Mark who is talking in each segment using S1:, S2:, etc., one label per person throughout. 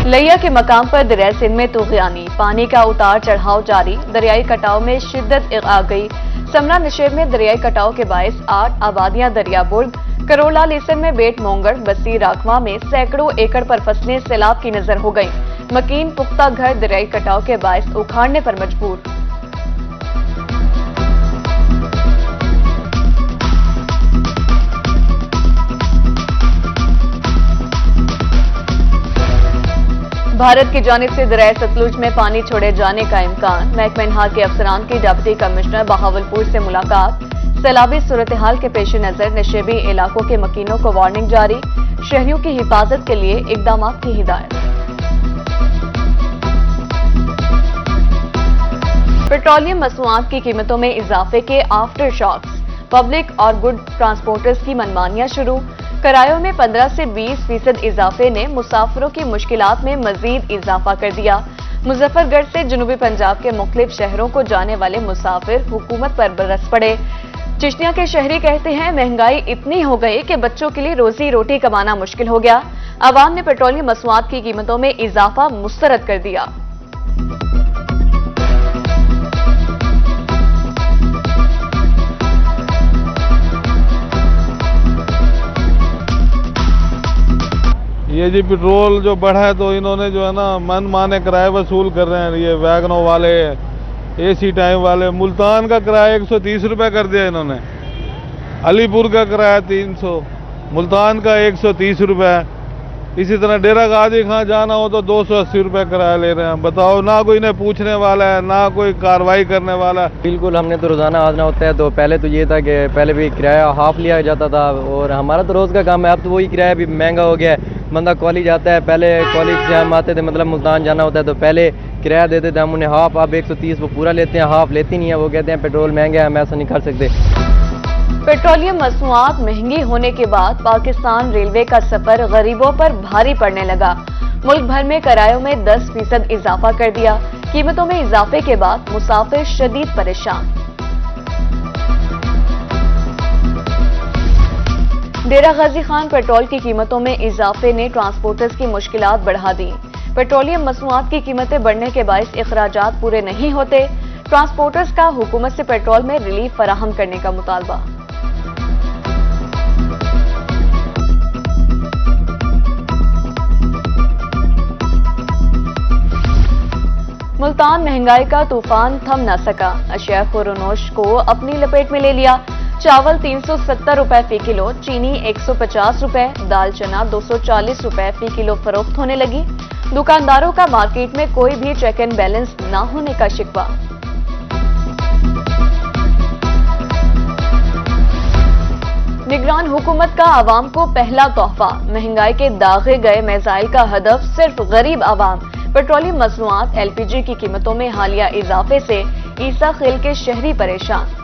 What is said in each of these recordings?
S1: लिया के मकाम पर दरिया सिंध में तूफानी पानी का उतार चढ़ाव जारी। दरियाई कटाव में शिद्दत आ गई। समरा नशेब में दरियाई कटाव के बायस 8 आबादियां दरिया बुर्द। करोला लीसन में बेट मोंगड़ बस्ती राखवा में सैकड़ों एकड़ पर फसलें सैलाब की नजर हो गईं। मकीन पुख्ता घर दरियाई कटाव के बायस उखाड़ने पर मजबूर। भारत की जानिब से दरिया सतलुज में पानी छोड़े जाने का इम्कान। महकमा के अफसरान की डिप्टी कमिश्नर बहावलपुर से मुलाकात। सैलाबी सूरत हाल के पेश नजर नशेबी इलाकों के मकीनों को वार्निंग जारी। शहरियों की हिफाजत के लिए इकदाम की हिदायत। पेट्रोलियम मसनूआत की कीमतों में इजाफे के आफ्टर शॉक्स। पब्लिक और गुड ट्रांसपोर्टर्स की मनमानियां शुरू। किरायों में 15 से 20% इजाफे ने मुसाफिरों की मुश्किलात में मजीद इजाफा कर दिया। मुजफ्फरगढ़ से जनूबी पंजाब के मुख्तलिफ शहरों को जाने वाले मुसाफिर हुकूमत पर बरस पड़े। चिश्तिया के शहरी कहते हैं महंगाई इतनी हो गई कि बच्चों के लिए रोजी रोटी कमाना मुश्किल हो गया। अवाम ने पेट्रोलियम मसनूआत की कीमतों में इजाफा मुस्तरद कर दिया।
S2: ये जी पेट्रोल जो बढ़ा है तो इन्होंने जो है ना मन माने किराए वसूल कर रहे हैं। ये वैगनों वाले, एसी टाइम वाले। मुल्तान का किराया 130 रुपये कर दिया इन्होंने। अलीपुर का किराया 300, मुल्तान का 130 रुपये। इसी तरह डेरा गाजी खां जाना हो तो 280 रुपये किराया ले रहे हैं। बताओ, ना कोई इन्हें पूछने वाला है, ना कोई कार्रवाई करने वाला है।
S3: बिल्कुल, हमने तो रोजाना आना होता है। तो पहले तो ये था कि पहले भी किराया हाफ लिया जाता था और हमारा तो रोज का काम है। अब तो वही किराया भी महंगा हो गया है। बंदा कॉलेज आता है, पहले कॉलेज से हम आते थे, मतलब मुल्तान जाना होता है तो पहले किराया देते थे हम उन्हें हाफ। अब 130 वो पूरा लेते हैं, हाफ लेती नहीं है। वो कहते हैं पेट्रोल महंगा है, हम ऐसा नहीं कर सकते।
S1: पेट्रोलियम मसनूआत महंगी होने के बाद पाकिस्तान रेलवे का सफर गरीबों पर भारी पड़ने लगा। मुल्क भर में किरायों में 10% इजाफा कर दिया। कीमतों में इजाफे के बाद मुसाफिर शदीद परेशान। डेरा गाजी खान पेट्रोल की कीमतों में इजाफे ने ट्रांसपोर्टर्स की मुश्किलात बढ़ा दी। पेट्रोलियम मसनूआत की कीमतें बढ़ने के बायस अखराजात पूरे नहीं होते। ट्रांसपोर्टर्स का हुकूमत से पेट्रोल में रिलीफ फराहम करने का मुतालबा। मुल्तान महंगाई का तूफान थम न सका। अशिया खुरोनोश को अपनी लपेट में ले लिया। चावल 370 रुपए फी किलो, चीनी 150 रुपए, दाल चना 240 रुपए फी किलो फरोख्त होने लगी। दुकानदारों का मार्केट में कोई भी चेक एंड बैलेंस न होने का शिकवा। निगरान हुकूमत का आवाम को पहला तोहफा। महंगाई के दागे गए मिसाइल का हदफ सिर्फ गरीब आवाम। पेट्रोलियम मसनूआत LPG की कीमतों में हालिया इजाफे से ईसा खेल के शहरी परेशान।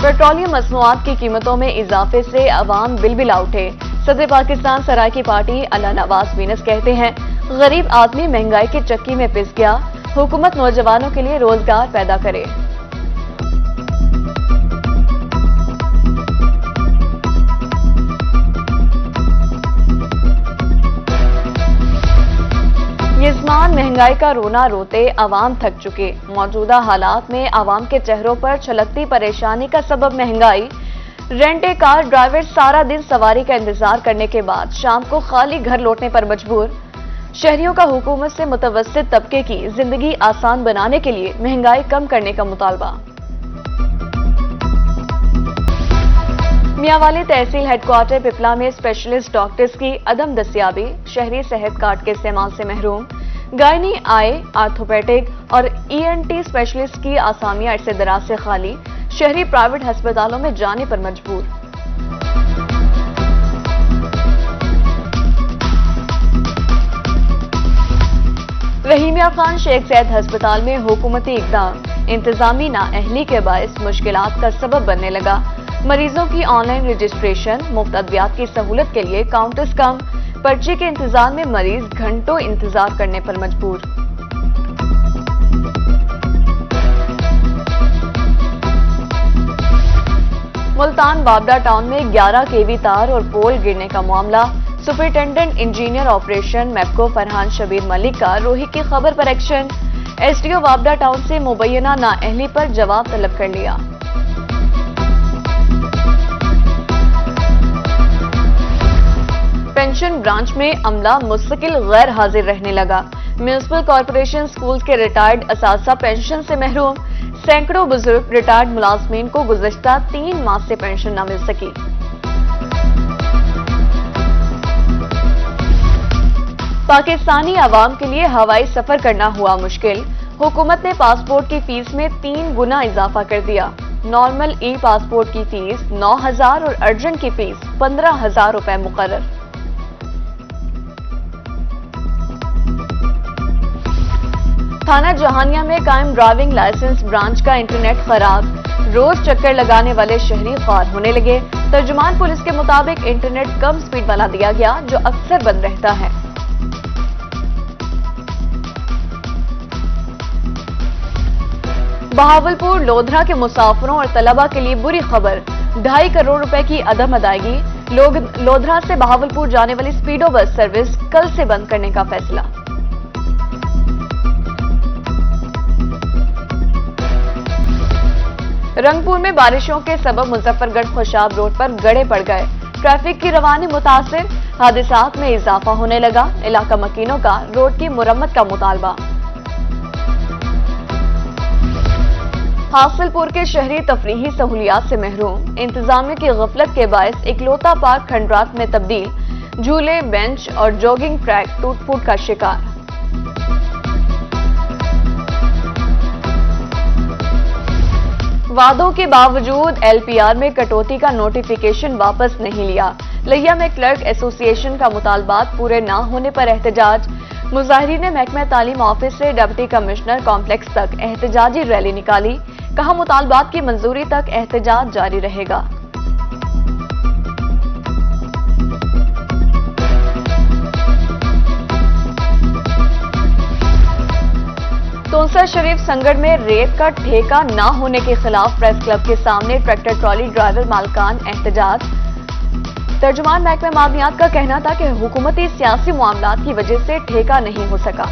S1: पेट्रोलियम मसनूआत की कीमतों में इजाफे से अवाम बिलबिला उठे। सदर पाकिस्तान सराय की पार्टी अल्लाह नवाज वीनस कहते हैं गरीब आदमी महंगाई की चक्की में पिस गया। हुकूमत नौजवानों के लिए रोजगार पैदा करे। यजमान महंगाई का रोना रोते आवाम थक चुके। मौजूदा हालात में आवाम के चेहरों पर छलकती परेशानी का सबब महंगाई। रेंट ए कार ड्राइवर सारा दिन सवारी का इंतजार करने के बाद शाम को खाली घर लौटने पर मजबूर। शहरियों का हुकूमत से मुतवस्सित तबके की जिंदगी आसान बनाने के लिए महंगाई कम करने का मुतालबा। मियांवाली तहसील हेडक्वार्टर पिपला में स्पेशलिस्ट डॉक्टर्स की अदम दस्तियाबी। शहरी सेहत कार्ड के इस्तेमाल से महरूम। गायनी, आई, आर्थोपेडिक और ENT स्पेशलिस्ट की आसामियां अरसे दराज से खाली। शहरी प्राइवेट अस्पतालों में जाने पर मजबूर। रहीमिया खान शेख सैद अस्पताल में हुकूमती इकदाम। इंतजामी नाअहली के बायस मुश्किलात का सबब बनने लगा। मरीजों की ऑनलाइन रजिस्ट्रेशन, मुफ्त अद्वियात की सहूलत के लिए काउंटर्स कम। पर्ची के इंतजार में मरीज घंटों इंतजार करने पर मजबूर। मुल्तान बाबडा टाउन में 11 केवी तार और पोल गिरने का मामला। Superintendent engineer operation MEPCO Farhan Shabbir Malik का रोही की खबर पर एक्शन। एसडीओ बाबडा टाउन से मुबैना नाअहली पर जवाब तलब कर लिया। पेंशन ब्रांच में अमला मुस्तकिल गैर हाजिर रहने लगा। म्यूनिसिपल कॉरपोरेशन स्कूल के रिटायर्ड असातिज़ा पेंशन से महरूम। सैकड़ों बुजुर्ग रिटायर्ड मुलाजमीन को गुज़िश्ता 3 माह से पेंशन न मिल सकी। पाकिस्तानी आवाम के लिए हवाई सफर करना हुआ मुश्किल। हुकूमत ने पासपोर्ट की फीस में 3 गुना इजाफा कर दिया। नॉर्मल ई पासपोर्ट की फीस 9,000 और अर्जेंट की फीस 15,000 रुपए मुकर्रर। थाना जहानिया में कायम ड्राइविंग लाइसेंस ब्रांच का इंटरनेट खराब। रोज चक्कर लगाने वाले शहरी ख्वार होने लगे। तर्जुमान पुलिस के मुताबिक इंटरनेट कम स्पीड वाला दिया गया जो अक्सर बंद रहता है। बहावलपुर लोधरा के मुसाफिरों और तलबा के लिए बुरी खबर। 2.5 करोड़ रुपए की अदम अदायगी। लोधरा से बहावलपुर जाने वाली स्पीडो बस सर्विस कल से बंद करने का फैसला। रंगपुर में बारिशों के सबब मुजफ्फरगढ़ खुशाब रोड पर गड़े पड़ गए। ट्रैफिक की रवानी मुतासिर। हादसात में इजाफा होने लगा। इलाका मकीनों का रोड की मुरम्मत का मुतालबा। हासिलपुर के शहरी तफरीही सहूलियात से महरूम। इंतजामिया की गफलत के बायस इकलौता पार्क खंडरात में तब्दील। झूले, बेंच और जॉगिंग ट्रैक टूट फूट का शिकार। वादों के बावजूद एलपीआर में कटौती का नोटिफिकेशन वापस नहीं लिया। लिया में क्लर्क एसोसिएशन का मुतालबात पूरे न होने पर एहतजाज। मुजाहिरीन ने महकमा तालीम ऑफिस से डिप्टी कमिश्नर कॉम्प्लेक्स तक एहतजाजी रैली निकाली। कहा मुतालबात की मंजूरी तक एहतजाज जारी रहेगा। तोंसा शरीफ संगड़ में रेत का ठेका न होने के खिलाफ प्रेस क्लब के सामने ट्रैक्टर ट्रॉली ड्राइवर मालकान एहतजाज। तर्जुमान महकमा मादनियात का कहना था कि हुकूमती सियासी मामलात की वजह से ठेका नहीं हो सका।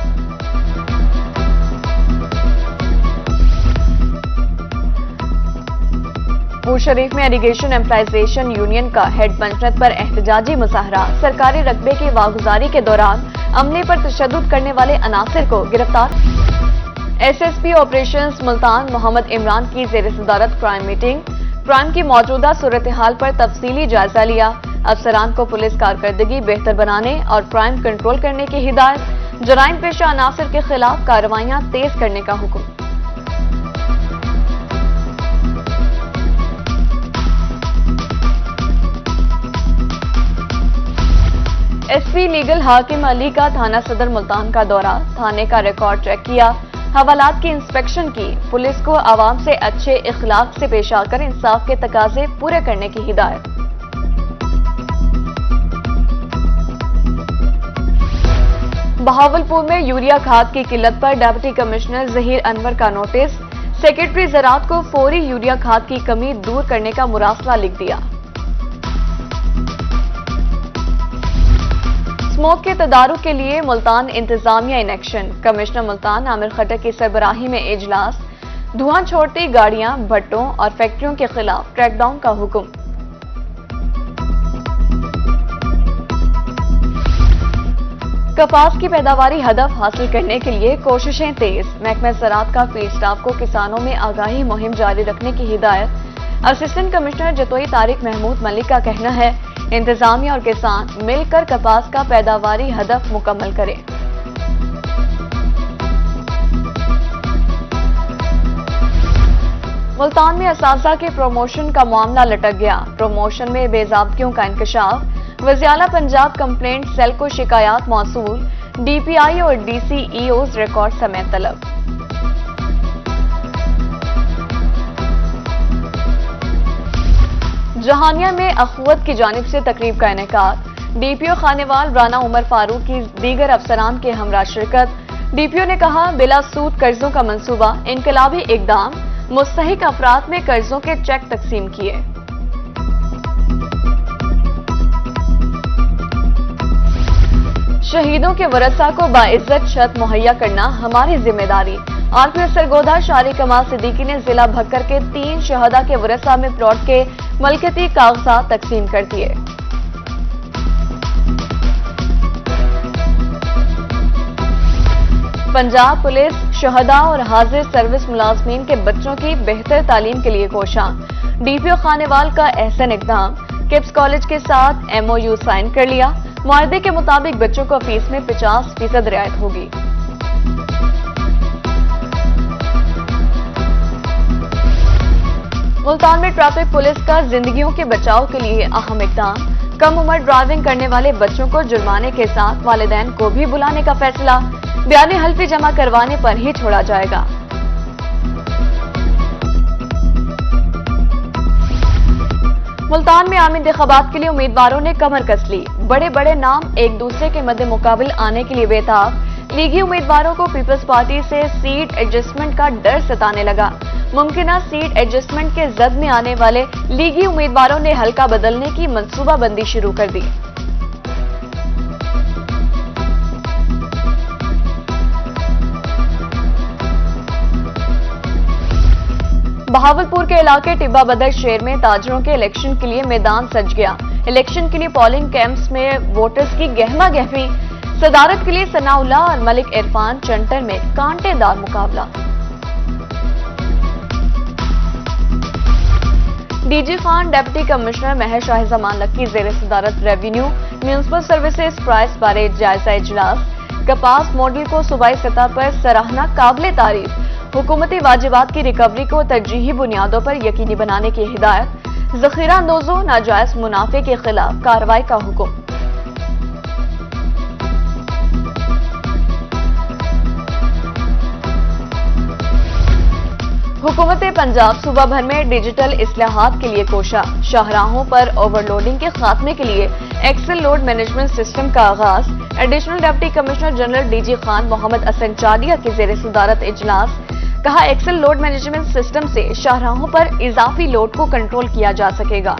S1: पूछ शरीफ में इरिगेशन एम्प्लाइजेशन यूनियन का हेड पंचायत पर एहतजाजी मुजाहरा। सरकारी रकबे की वागुजारी के दौरान अमले पर तशद्दुद करने वाले अनासिर को गिरफ्तार। एसएसपी ऑपरेशंस मुल्तान मोहम्मद इमरान की जेर सदारत क्राइम मीटिंग। क्राइम की मौजूदा सूरत हाल पर तफसीली जायजा लिया। अफसरान को पुलिस कारकर्दगी बेहतर बनाने और क्राइम कंट्रोल करने की हिदायत। जराइम पेशा अनासिर के खिलाफ कार्रवाइयां तेज करने का हुक्म। एसपी लीगल हाकिम अली का थाना सदर मुल्तान का दौरा। थाने का रिकॉर्ड चेक किया। हवालात की इंस्पेक्शन की। पुलिस को आवाम से अच्छे इखलाक से पेश आकर इंसाफ के तकाजे पूरे करने की हिदायत। बहावलपुर में यूरिया खाद की किल्लत पर डिप्टी कमिश्नर जहीर अनवर का नोटिस। सेक्रेटरी ज़राअत को फौरी यूरिया खाद की कमी दूर करने का मुरासला लिख दिया। स्मोक के तदारुक के लिए मुल्तान इंतजामिया in action. Commissioner Multan Amir Khattak की सरबराही में इजलास। धुआं छोड़ती गाड़ियां, भट्टों और फैक्ट्रियों के खिलाफ क्रैकडाउन का हुक्म। कपास की पैदावारी हदफ हासिल करने के लिए कोशिशें तेज। महकमा ज़राअत का फील्ड स्टाफ को किसानों में आगाही मुहिम जारी रखने की हिदायत। असिस्टेंट कमिश्नर जतोई तारिक महमूद मलिक का कहना है इंतजामिया और किसान मिलकर कपास का पैदावारी हदफ मुकम्मल करें। मुल्तान में असातिज़ा के प्रमोशन का मामला लटक गया। प्रमोशन में बेज़ाब्तियों का इंकशाफ। वज़ीर-ए-आला पंजाब कंप्लेंट सेल को शिकायत मौसूल। डीपीआई और डीसीईओज रिकॉर्ड समेत तलब। जहानिया में अखुवत की जानिब से तकरीब का इनेकाद। डीपीओ खानेवाल राना उमर फारूक की दीगर अफसरान के हमरा शिरकत। डीपीओ ने कहा बिला सूद कर्जों का मंसूबा, इनकलाबी इकदाम। मुस्तहिक अफराद में कर्जों के चेक तकसीम किए। शहीदों के वरसा को बाइज्जत छत मुहैया करना हमारी जिम्मेदारी। आरपीएस सरगोधा शारी कमाल सिद्दीकी ने जिला भक्कर के 3 शहदा के वरसा में प्लॉट के मलकती कागजात तकसीम कर दिए। पंजाब पुलिस शहदा और हाजिर सर्विस मुलाजमीन के बच्चों की बेहतर तालीम के लिए कोशां। डीपीओ खानेवाल का एहसन इकदाम। किप्स कॉलेज के साथ एमओयू साइन कर लिया। मुआहदे के मुताबिक बच्चों को फीस में 50% रियायत होगी। मुल्तान में ट्रैफिक पुलिस का जिंदगियों के बचाव के लिए अहम इकदाम। कम उम्र ड्राइविंग करने वाले बच्चों को जुर्माने के साथ वालिदैन को भी बुलाने का फैसला। बयान हल्फी जमा करवाने पर ही छोड़ा जाएगा। मुल्तान में आम इंतखाबात के लिए उम्मीदवारों ने कमर कस ली। बड़े बड़े नाम एक दूसरे के मद्दे मुकाबिल आने के लिए बेताब। लीगी उम्मीदवारों को पीपल्स पार्टी से सीट एडजस्टमेंट का डर सताने लगा। मुमकिना सीट एडजस्टमेंट के जद में आने वाले लीगी उम्मीदवारों ने हल्का बदलने की मंसूबाबंदी शुरू कर दी। बहावलपुर के इलाके टिब्बा बदर शहर में ताजरों के इलेक्शन के लिए मैदान सज गया। इलेक्शन के लिए पोलिंग कैंप्स में वोटर्स की गहमा गहमी। सदारत के लिए सनाउल्लाह और मलिक इरफान चंटर में कांटेदार मुकाबला। डीजी खान डिप्टी कमिश्नर महर शाह जमान लक्की जेर सदारत रेवेन्यू म्यूनिसिपल सर्विसेज प्राइस बारे जायजा इजलास। कपास मॉडल को सूबाई सतह पर सराहना काबिले तारीफ। हुकूमती वाजिबात की रिकवरी को तरजीही बुनियादों पर यकीनी बनाने की हिदायत। जखीरा अंदोजों नाजायज मुनाफे के खिलाफ कार्रवाई का हुक्म। हुकूमत पंजाब सूबा भर में डिजिटल इस्लाहात के लिए कोशा। शाहराहों पर ओवरलोडिंग के खात्मे के लिए एक्सेल लोड मैनेजमेंट सिस्टम का आगाज। Additional deputy commissioner general DG Khan Mohammad Ahsan Chadia की जेर सदारत इजलास। कहा, एक्सेल लोड मैनेजमेंट सिस्टम से शाहराहों पर इजाफी लोड को कंट्रोल किया जा सकेगा।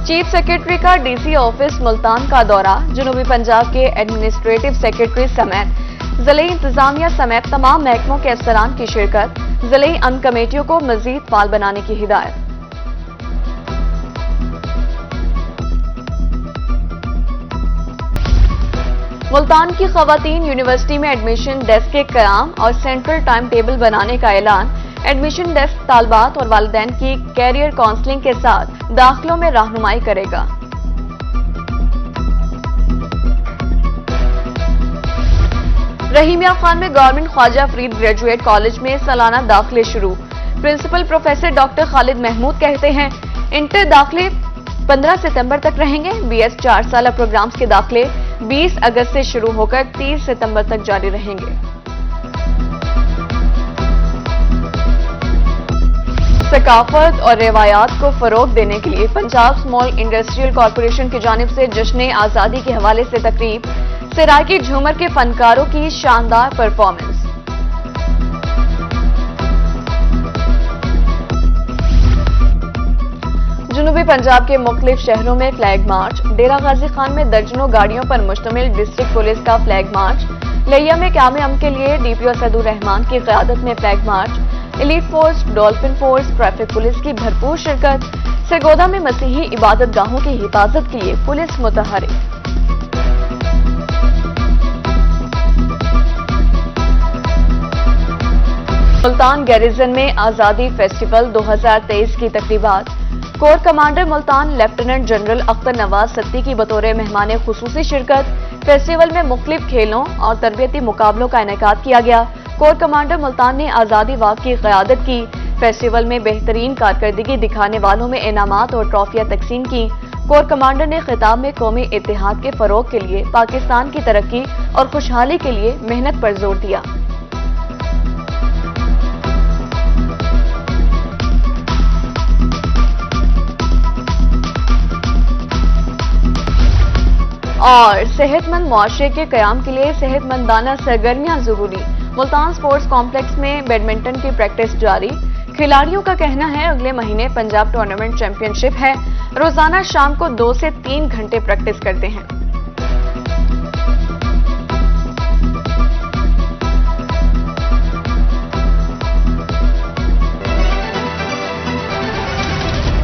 S1: चीफ सेक्रेटरी का डीसी ऑफिस मुल्तान का दौरा। जनूबी पंजाब के एडमिनिस्ट्रेटिव सेक्रेटरी समेत जिले इंतजामिया समेत तमाम महकमों के अफसरान की शिरकत। जिले अमन कमेटियों को मजीद फाल बनाने की हिदायत। मुल्तान की खवातीन यूनिवर्सिटी में एडमिशन डेस्क के क़याम और सेंट्रल टाइम टेबल बनाने का ऐलान। एडमिशन डेस्क तालबात और वालिदैन की कैरियर काउंसलिंग के साथ दाखिलों में रहनुमाई करेगा। रहीमिया खान में government Khwaja Farid graduate college में सालाना दाखिले शुरू। Principal professor doctor Khalid Mahmood कहते हैं, इंटर दाखिले 15 सितंबर तक रहेंगे। बीएस 4 साला प्रोग्राम्स के दाखिले 20 अगस्त से शुरू होकर 30 सितंबर तक जारी रहेंगे। सकाफत और रिवायात को फरोग देने के लिए पंजाब स्मॉल इंडस्ट्रियल कॉरपोरेशन की जानिब से जश्न आजादी के हवाले से तकरीब। सरायकी झूमर के फनकारों की शानदार परफॉर्मेंस। जनूबी पंजाब के मुख्तलिफ शहरों में फ्लैग मार्च। डेरा गाजी खान में दर्जनों गाड़ियों पर मुश्तमिल डिस्ट्रिक्ट पुलिस का फ्लैग मार्च। लिया में क़याम अमन के लिए डीपीओ सैदुर रहमान की क़यादत में flag march. Elite force, dolphin force, traffic police की भरपूर शिरकत। सरगोधा में मसीही इबादत गाहों की हिफाजत के लिए पुलिस मुतहरिक। मुल्तान गैरिजन में आजादी फेस्टिवल 2023 की तकरीबात। Core commander Multan lieutenant general Akhtar Nawaz Satti की बतौर मेहमान खुसूसी शिरकत। फेस्टिवल में मुख्तलिफ खेलों और तरबियती मुकाबलों का इनेकाद किया गया। कोर कमांडर मुल्तान ने आजादी वॉक की क़यादत की। फेस्टिवल में बेहतरीन कारकर्दगी दिखाने वालों में इनामात और ट्रॉफियां तकसीम की। कोर कमांडर ने खिताब में कौमी इत्तेहाद के फरोग के लिए पाकिस्तान की तरक्की और खुशहाली के लिए मेहनत पर जोर दिया। और सेहतमंद मुआशरे के क़याम के लिए सेहतमंदाना सरगर्मियां जरूरी। मुल्तान स्पोर्ट्स कॉम्प्लेक्स में बैडमिंटन की प्रैक्टिस जारी। खिलाड़ियों का कहना है अगले महीने पंजाब टूर्नामेंट चैंपियनशिप है, रोजाना शाम को 2 से 3 घंटे प्रैक्टिस करते हैं।